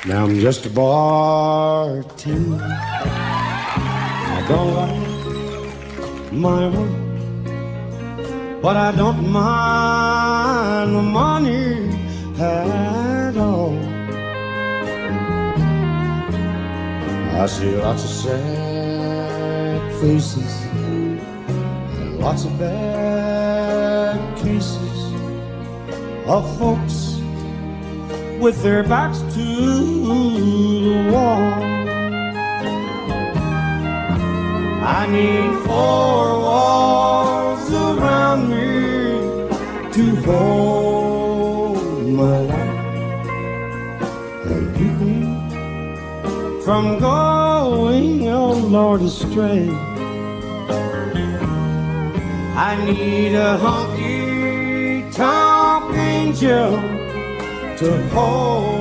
Now I'm just a bartender. I don't like my work, but I don't mind the money at all. I see lots of sad faces and lots of bad cases of folks with their backs to the wall. I need four walls around me to hold my life and keep me from going, oh Lord, astray. I need a honky-tonk angel to hold